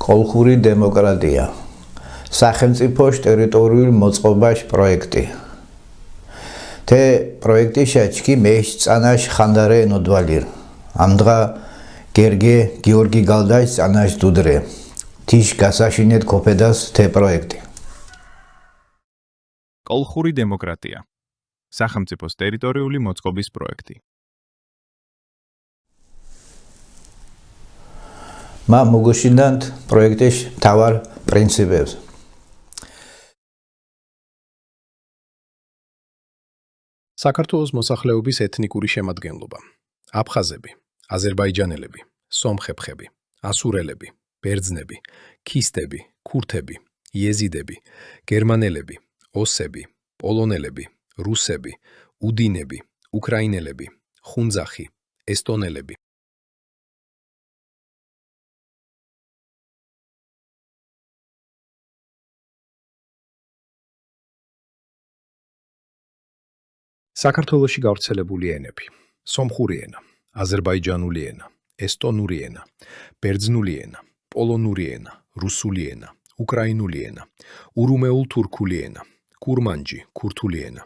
კოლხური დემოკრატია. სახელმწიფოს ტერიტორიული მოწყობის პროექტი. Te proiecti șaçki meș țanaș xandare nodvalir. Amdğa Gerge Georgi Galdaș țanaș dudre. Tiș gasașinet kopedas te proiecti. კოლხური დემოკრატია. სახელმწიფოს ტერიტორიული მოწყობის პროექტი. Ma mogoșinant proiecteș tavar principes. საქართველოს მოსახლეობის ეთნიკური შემადგენლობა: აფხაზები, აზერბაიჯანელები, სომხები, ასურელები, ბერძნები, ქისტები, ქურთები, იეზიდები, გერმანელები, ოსები, პოლონელები, რუსები, უდინები, უკრაინელები, ხუნძახი, ესტონელები. საქართველოში გავრცელებული ენები: სომხური ენა, აზერბაიჯანული ენა, ესტონური ენა, ბერძნული ენა, პოლონური ენა, რუსული ენა, უკრაინული ენა, ურუმეულ-თურქული ენა, კურმანჯი, ქურთული ენა,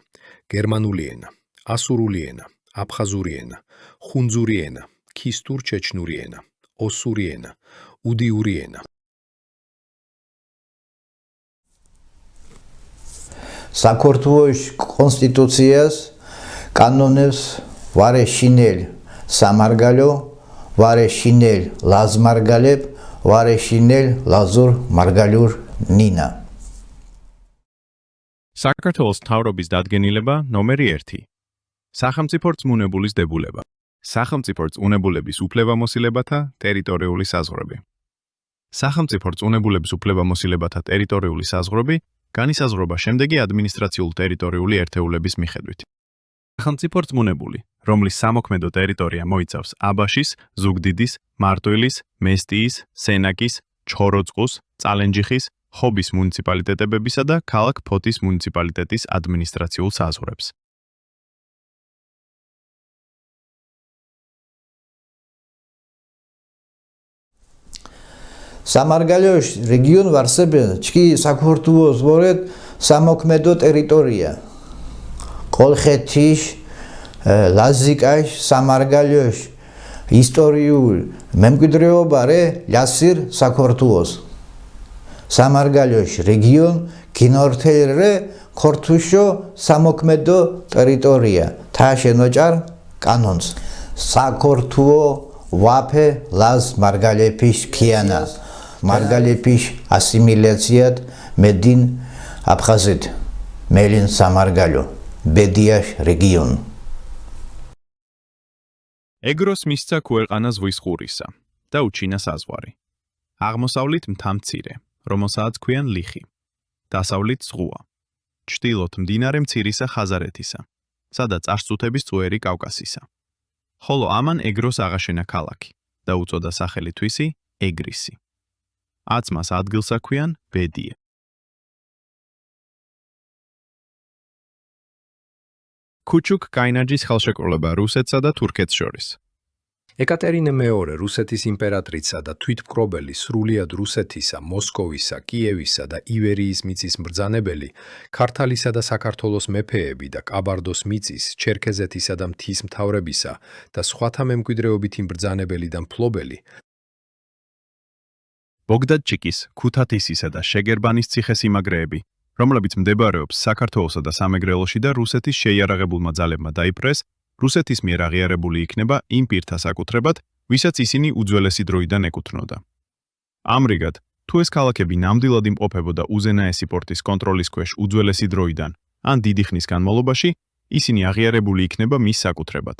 გერმანული ენა, ასურული ენა, აფხაზური ენა, ხუნძური ენა, ქისტურ-ჩეჩნური ენა, ოსური ენა, უდიური ენა. საქართველოს კონსტიტუციას კანონებს ვარე შინელ სამარგალო, ვარე შინელ ლაზმარგალებ, ვარე შინელ ლაზურ მარგალურ ნინა. საქართველოს მთავრობის დადგენილება ნომერი 1. სახელმწიფო რწმუნებულის დებულება. სახელმწიფო რწმუნებულების უფლებამოსილებათა ტერიტორიული საზღვრები. სახელმწიფო რწმუნებულების უფლებამოსილებათა ტერიტორიული საზღვრები განისაზღვრება შემდეგი ადმინისტრაციულ-ტერიტორიული ერთეულების მიხედვით. სახელმწიფო რწმუნებული, რომლის სამოქმედო ტერიტორია მოიცავს აბაშის, ზუგდიდის, მარტვილის, მესტიის, სენაკის, ჩხოროწყუს, წალენჯიხის, ხობის მუნიციპალიტეტებებისა და ქალაქ ფოთის მუნიციპალიტეტის ადმინისტრაციულ საზღვრებს. სამარგალოშ რეგიონ ვარსებენ ჩქი საქართველოს ვორეთ სამოქმედო ტერიტორია. კოლხეთიშ, ლაზიკაშ, სამარგალოშ ისტორიულ მემკვიდრეობა რე ლიასირ საქართველოს. სამარგალოშ რეგიონ გინორთელ რე ქორთუშო სამოქმედო ტერიტორია. თა შენოჭარ კანონს. საქართველო ვაფე ლაზ მარგალეფიშ ქიანა. მარგალეფიშ ასიმილაციად მე딘 აფხაზეთ მელინ სამარგალო ბედიაშ რეგიონ. ეგროს მისცა ქვეყანა ზღვის ყურისა და უჩინა საზღვარი. აღმოსავლით მთამცირე, რომელსაც ქვიან ლიხი. დასავლით ზღვა. ჩრდილოთ მდინარე მცირისა ხაზარეთისა, სადაც არწუთების წვერი კავკასისა. ხოლო ამან ეგროს აღაშენა ქალაქი და უწოდა სახელი თვისი ეგრისი. აცმას ადგილს აქვიან ბედია. ქუჩუქ კაინარჯის ხელშეკრულება რუსეთსა და თურქეთს შორის. ეკატერინე მეორე რუსეთის იმპერატრიცა და თვითმკრობელი სრულიად რუსეთისა, მოსკოვისა, კიევისა და ივერიის მიწის მბრძანებელი, ქართალისა და საქართველოს მეფეები და კაბარდოს მიწის, ჩერქეზეთისა და მთის მთავრებისა და სხვათა მემკვიდრეობითი მბრძანებელი და მფლობელი, ბოგდადჩიკის, ქუთათისისა და შეგერბანის ციხესიმაგრეები, რომლებიც მდებარეობს საქართველოსა და სამეგრელოში და რუსეთის შეიარაღებულმა ძალებმა დაიპყრეს, რუსეთის მიერ აღიარებული იქნება იმ პირთა საკუთრებად, ვისაც ისინი უძველესი დროიდან ეკუთვნოდა. ამრიგად, თუ ეს ქალაქები ნამდვილად იმყოფებოდა უზენაესი პორტის კონტროლის ქვეშ უძველესი დროიდან, ან დიდი ხნის განმავლობაში, ისინი აღიარებული იქნება მის საკუთრებად.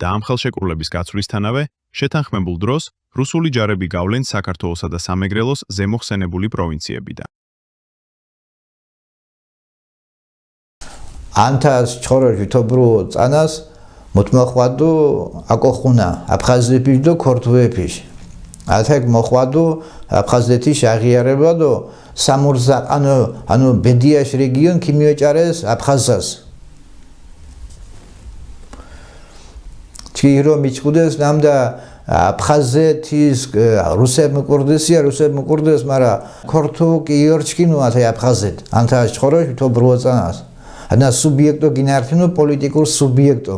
და ამ ხელშეკრულების გაცვლისთანავე, შეთანხმებულ დროს, რუსული ჯარები გავლენ საქართველოსა და სამეგრელოს ზემოხსენებული პროვინციებიდან. ანთას ჩხოროშ ვითობრუ წანას მუთმოხვადუ აკოხუნა აფხაზეთიშ და ქორთუეფიშ. ათაკ მოხვადუ აფხაზეთის აღიარება და სამურზა ანუ ბედიაშ რეგიონ ქიმიოჭარეს აფხაზას. ჩირო მიჭუდეს ნამდა აფხაზეთის რუსები მკურდესია, რუსები მკურდეს, მაგრამ ქორთუ კი იორჩკინუ ათე აფხაზეთ. ანთა ჩხოროშ თო ბრუოწანას. ანა სუბიექტო გინართინო პოლიტიკურ სუბიექტო.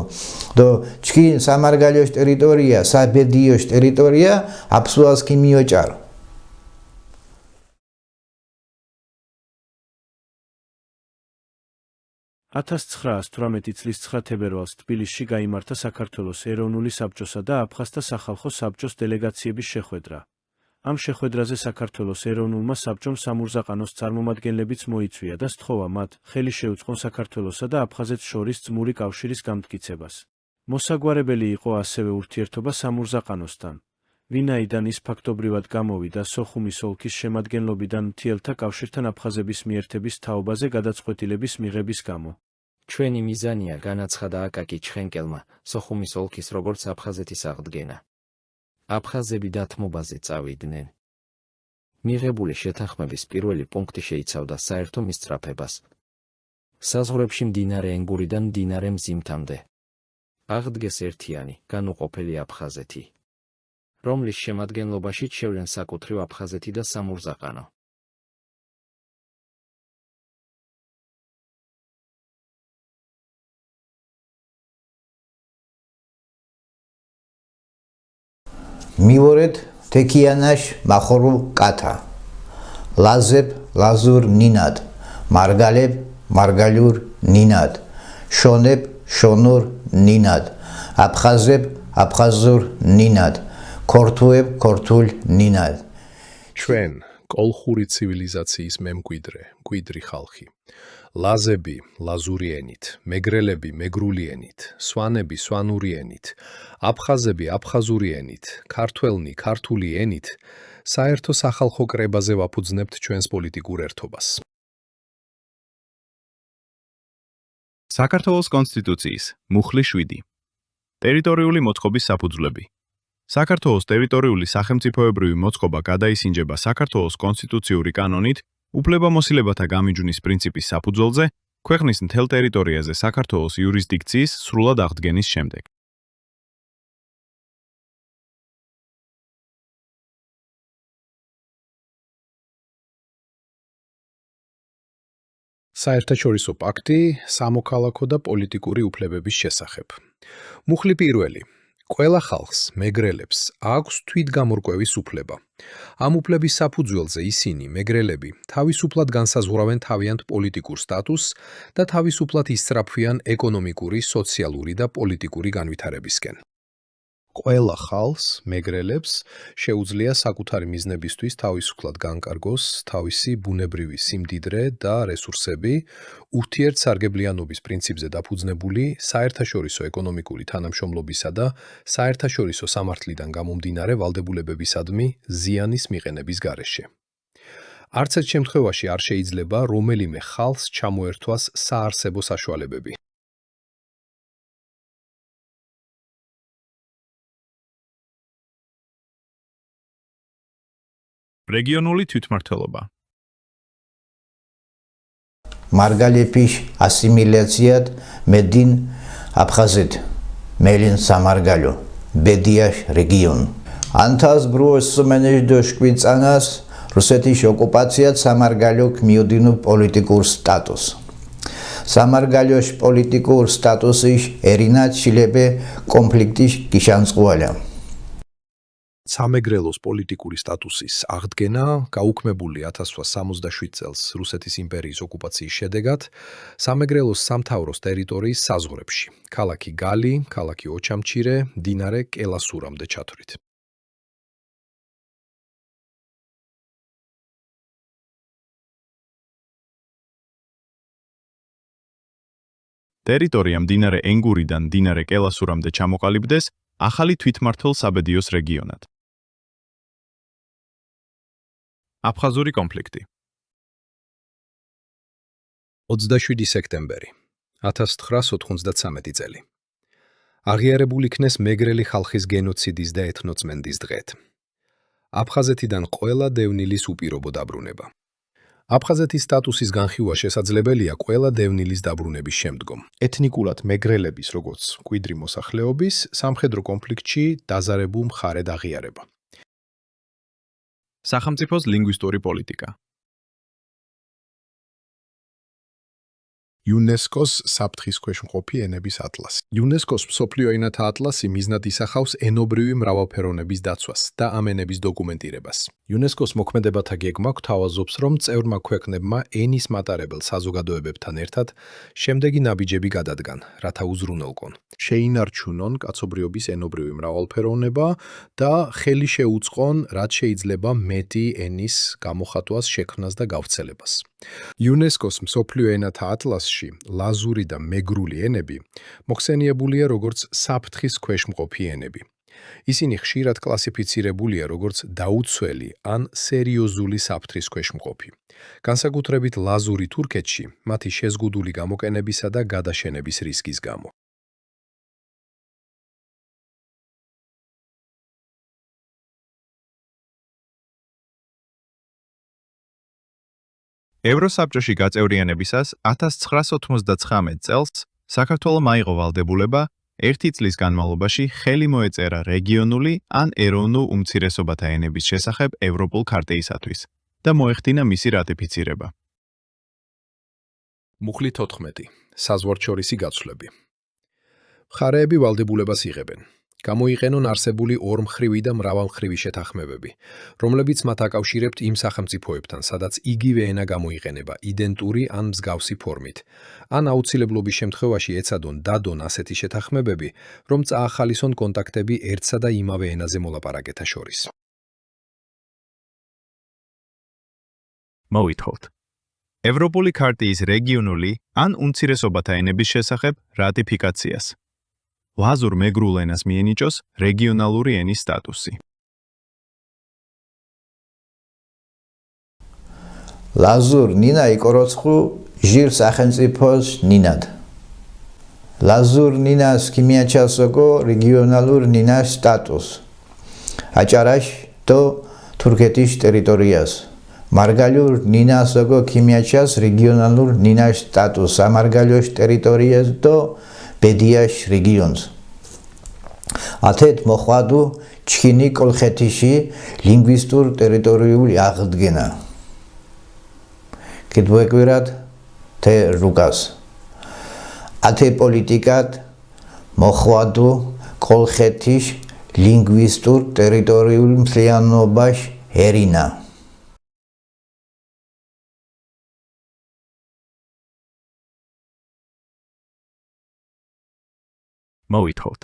დო ჩკინ სამარგალიოშ ტერიტორია, საბედიოშ ტერიტორია აფსუას კი მიოჭარ. 1918 წლის 9 თებერვალს თბილისში გაიმართა საქართველოს ეროვნული საბჭოსა და აფხაზთა სახალხო საბჭოს დელეგაციების შეხვედრა. ამ შეხვედრაზე საქართველოს ეროვნულმა საბჭომ სამურზაყანოს წარმომადგენლებიც მოიწვია და სთხოვა მათ ხელი შეუწყონ საქართველოსა და აფხაზეთს შორის ძმური კავშირის გამტკიცებას. მოსაგვარებელი იყო ასევე ურთიერთობა სამურზაყანოსთან, ვინაიდან ის ფაქტობრივად გამოვიდა სოხუმის ოლქის შემადგენლობიდან მთიელთა კავშირთან აფხაზების მიერთების თაობაზე გადაწყვეტილების მიღების გამო. ჩვენი მიზანია განაცხადა აკაკი ჩხენკელმა სოხუმის ოლქის როგორც აფხაზეთის აღდგენა. აფხაზები დათმობაზე წავიდნენ. მიღებული შეთანხმების პირველი პუნქტი შეიცავდა საერთო მისწრაფებას. საზღვრებში მდინარე ენგურიდან მდინარე მზიმთამდე. აღდგეს ერთიანი, განუყოფელი აფხაზეთი, რომლის შემადგენლობაშიც შევლენ საკუთრივ აფხაზეთი და სამურზაყანო. მივორეთ თექიანაშ მახორუ კათა. ლაზებ ლაზურ ნინად, მარგალებ მარგალიურ ნინად, შონებ შონურ ნინად, აფხაზებ აფხაზურ ნინად, ქორთუებ ქორთულ ნინად. ჩვენ კოლხური ცივილიზაციის მემკვიდრე, მკვიდრი ხალხი. ლაზები ლაზური ენით, მეგრელები მეგრული ენით, სვანები სვანური ენით, აფხაზები აფხაზური ენით, ქართველნი ქართული ენით, საერთო სახალხო კრებაზე ვაფუძნებთ ჩვენს პოლიტიკურ ერთობას. საქართველოს კონსტიტუციის მუხლი 7. ტერიტორიული მოწყობის საფუძვლები. საქართველოს ტერიტორიული სახელმწიფოებრივი მოწყობა გადაისინჯება საქართველოს კონსტიტუციური კანონით, უფლებამოსილებათა გამიჯვნის პრინციპის საფუძველზე, ქვეყნის მთელ ტერიტორიაზე საქართველოს იურისდიქციის სრულად აღდგენის შემდეგ. საერთაშორისო პაქტი სამოქალაქო და პოლიტიკური უფლებების შესახებ. მუხლი პირველი. ყველა ხალხს, მეგრელებს, აქვს თვითგამორკვევის უფლება. ამ უფლების საფუძველზე ისინი, მეგრელები, თავისუფლად განსაზღვრავენ თავიანთ პოლიტიკურ სტატუსს და თავისუფლად ისწრაფვიან ეკონომიკური, სოციალური და პოლიტიკური განვითარებისკენ. ყველა ხალხს, მეგრელებს, შეუძლია საკუთარი მიზნებისთვის თავისუფლად განკარგოს თავისი ბუნებრივი სიმდიდრე და რესურსები, ურთიერთსარგებლიანობის პრინციპზე დაფუძნებული საერთაშორისო ეკონომიკური თანამშრომლობისა და საერთაშორისო სამართლიდან გამომდინარე ვალდებულებებისადმი ზიანის მიყენების გარეშე. არც ერთ შემთხვევაში არ შეიძლება რომელიმე ხალხს ჩამოერთვას საარსებო საშუალებები. რეგიონული თვითმმართველობა. მარგალეფიშ ასიმილაციად მე딘 აფხაზეთ, მელინ სამარგალო, ბედიაშ რეგიონ. ანთას ბრუოს სომენეჟდოშ კვიცანას რუსეთის ოკუპაციად სამარგალო მიოდინუ პოლიტიკურ სტატუს. სამარგალოშ პოლიტიკურ სტატუსიშ ერინად შილებე კონფლიქტიშ გიშანწყუალა. სამეგრელოს პოლიტიკური სტატუსის აღდგენა გაუქმებული 1767 წელს რუსეთის იმპერიის ოკუპაციის შედეგად სამეგრელოს სამთავროს ტერიტორიის საზღვრებში, ქალაქი გალი, ქალაქი ოჩამჩირე, მდინარე კელასურამდე ჩათვლით. ტერიტორია მდინარე ენგურიდან მდინარე კელასურამდე ჩამოყალიბდეს ახალი თვითმმართველ საბედიოს რეგიონად. აფხაზური კონფლიქტი. 27 სექტემბერი 1993 წელი. აღიარებულ იქნეს მეგრელი ხალხის გენოციდის და ეთნოწმენდის დღედ. აფხაზეთიდან ყველა დევნილის უპირობო დაბრუნება. აფხაზეთის სტატუსის განხილვა შესაძლებელია ყველა დევნილის დაბრუნების შემდგომ. ეთნიკურად მეგრელების, როგორც მკვიდრი მოსახლეობის, სამხედრო კონფლიქტში დაზარებულ მხარედ აღიარება. სახელმწიფოს ლინგვისტური პოლიტიკა. იუნესკოს საფრთხის ქვეშ მყოფი ენების ატლასი. იუნესკოს მსოფლიო ენათა ატლასი მიზნად ისახავს ენობრივი მრავალფეროვნების დაცვას და ამ ენების დოკუმენტირებას. იუნესკოს მოქმედებათა გეგმა გვთავაზობს, რომ წევრმა ქვეყნებმა ენის მატარებელ საზოგადოებებთან ერთად შემდეგი ნაბიჯები გადადგან, რათა უზრუნველყონ. შეინარჩუნონ კაცობრიობის ენობრივი მრავალფეროვნება და ხელი შეუწყონ, რაც შეიძლება მეტი ენის გამოხატვას, შექმნას და გავრცელებას. იუნესკოს მსოფლიო ენათა ატლასში ლაზური და მეგრული ენები მოხსენიებულია როგორც საფრთხის ქვეშ მყოფი ენები. ისინი ხშირად კლასიფიცირებულია როგორც დაუცველი ან სერიოზული საფრთხის ქვეშ მყოფი. განსაკუთრებით ლაზური თურქეთში მათი შეზღუდული გამოყენებისა და გადაშენების რისკის გამო. ევროსაბჭოში გაწევრიანებისას 1999 წელს საქართველომ აიღო ვალდებულება 1 წლის განმავლობაში ხელი მოეწერა რეგიონული ან ეროვნულ უმცირესობათა ენების შესახებ ევროპულ ქარტეისათვის და მოეხდინა მისი რატიფიცირება. მუხლი 14. საზღვარჩორისი გაცვლები. მხარეები ვალდებულებას იღებენ. გამოიყენონ არსებული ორმხრივი და მრავალმხრივი შეთანხმებები, რომლებიც მათ აკავშირებთ იმ სახელმწიფოებთან, სადაც იგივე ენა გამოიყენება იდენტური ან მსგავსი ფორმით, ან აუცილებლობის შემთხვევაში ეცადონ დადონ ასეთი შეთანხმებები, რომ წაახალისონ კონტაქტები ერთსა და იმავე ენაზე მოლაპარაკეთა შორის. მოვითხოვთ. ევროპული ქარტიის რეგიონული ან უმცირესობათა ენების შესახებ რატიფიკაციას. ლაზურ მეგრულ ენას მიენიჭოს რეგიონალური ენის სტატუსი. ლაზურ ნინა იკოროცხუ ჟირ სახელმწიფოს ნინად. ლაზურ ნინას ქიმიაჩასოკო რეგიონალურ ნინას სტატუს. აჭარაშ დო თურქეთის ტერიტორიას. მარგალურ ნინასოკო ქიმიაჩას რეგიონალურ ნინას სტატუს. ამარგალოშ ტერიტორიას დო ბედიაშ რეგიონს. ათეთ მოხვადუ ჩქინი კოლხეთიში ლინგვისტურ ტერიტორიული აღდგენა. კიდვეკვირად თე რუკას. ათე პოლიტიკად მოხვადუ კოლხეთიშ ლინგვისტურ ტერიტორიულ მთლიანობაში ეриნა. მოვითხოვთ.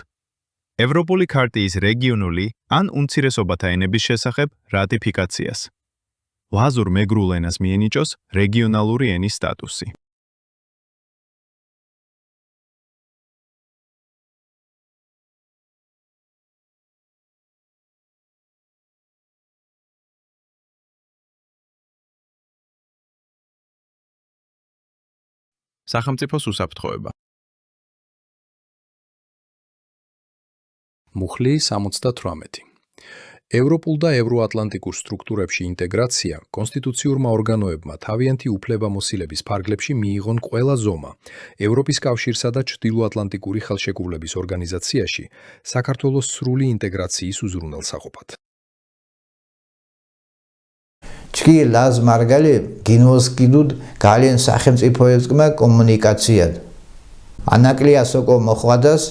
ევროპული ქარტიის რეგიონული ან უმცირესობათა ენების შესახებ რატიფიკაციას. ლაზურ მეგრულ ენას მიენიჭოს რეგიონალური ენის სტატუსი. სახელმწიფოს უსაფრთხოება. მუხლი 78. ევროპულ და ევროატლანტიკურ სტრუქტურებში ინტეგრაცია კონსტიტუციურმა ორგანოებმა თავიანთი უფლებამოსილების ფარგლებში მიიღონ ყველა ზომა ევროპის კავშირსა და ჩრდილოატლანტიკური ხელშეკრულების ორგანიზაციაში საქართველოს სრული ინტეგრაციის უზრუნველსაყოფად. ჩქი ლაზ მარგალი გინოსკიდუდ გალien სახელმწიფოებმა კომუნიკაციად. ანაკლიასოკო მოხვადას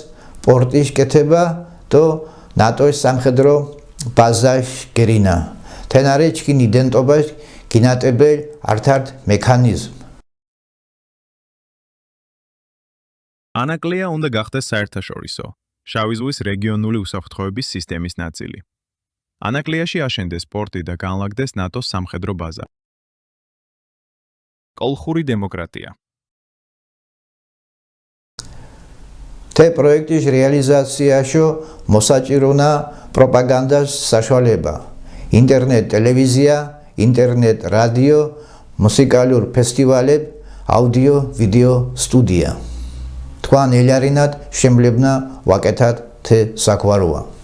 პორტიშ კეთება და ნატოს სამხედრო ბაზაშ გერინა. თენარე ჩქინ იდენტობას გინატებელ ართართ მექანიზმ. ანაკლია უნდა გახდეს საერთაშორისო, შავი ზღვის რეგიონული უსაფრთხოების სისტემის ნაწილი. ანაკლიაში აშენდეს პორტი და განლაგდეს ნატოს სამხედრო ბაზა. კოლხური დემოკრატია. თე პროექტის რეალიზაციაშო მოსაჭირონა პროპაგანდას საშუალება. ინტერნეტ ტელევიზია, ინტერნეტ რადიო, მუსიკალურ ფესტივალებ, აუდიო ვიდეო სტუდია. თქვენ ელარინად შემლებნა ვაკეთად თე საქმაროა.